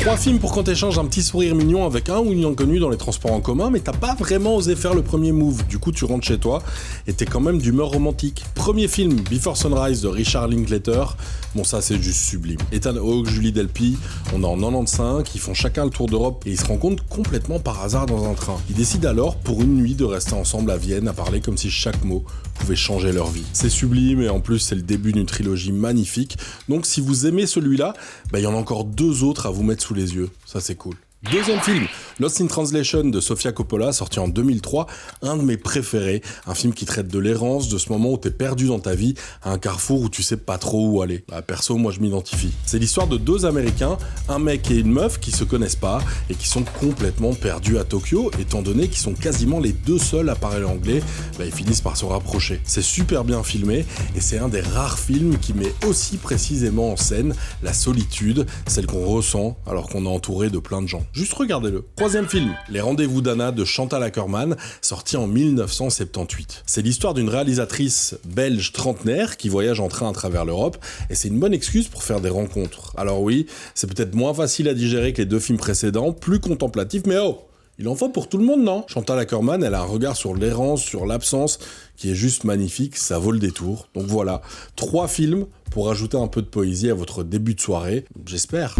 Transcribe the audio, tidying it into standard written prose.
3 films pour quand t'échanges un petit sourire mignon avec un ou une inconnue dans les transports en commun, mais t'as pas vraiment osé faire le premier move. Du coup, tu rentres chez toi et t'es quand même d'humeur romantique. Premier film, Before Sunrise de Richard Linklater. Bon, ça, c'est juste sublime. Ethan Hawke, Julie Delpy, on est en 95, ils font chacun le tour d'Europe et ils se rencontrent complètement par hasard dans un train. Ils décident alors, pour une nuit, de rester ensemble à Vienne à parler comme si chaque mot pouvait changer leur vie. C'est sublime et en plus, c'est le début d'une trilogie magnifique. Donc, si vous aimez celui-là, il y en a encore 2 autres à vous mettre sous les yeux. Ça, c'est cool. Deuxième film, Lost in Translation de Sofia Coppola, sorti en 2003, un de mes préférés, un film qui traite de l'errance, de ce moment où t'es perdu dans ta vie, à un carrefour où tu sais pas trop où aller. Perso, moi je m'identifie. C'est l'histoire de 2 Américains, un mec et une meuf qui se connaissent pas et qui sont complètement perdus à Tokyo, étant donné qu'ils sont quasiment les 2 seuls à parler anglais, ils finissent par se rapprocher. C'est super bien filmé et c'est un des rares films qui met aussi précisément en scène la solitude, celle qu'on ressent alors qu'on est entouré de plein de gens. Juste regardez-le. Troisième film, Les Rendez-vous d'Anna de Chantal Akerman, sorti en 1978. C'est l'histoire d'une réalisatrice belge trentenaire qui voyage en train à travers l'Europe, et c'est une bonne excuse pour faire des rencontres. Alors oui, c'est peut-être moins facile à digérer que les 2 films précédents, plus contemplatifs, mais oh, il en faut pour tout le monde, non? Chantal Akerman, elle a un regard sur l'errance, sur l'absence, qui est juste magnifique, ça vaut le détour. Donc voilà, 3 films pour ajouter un peu de poésie à votre début de soirée, j'espère.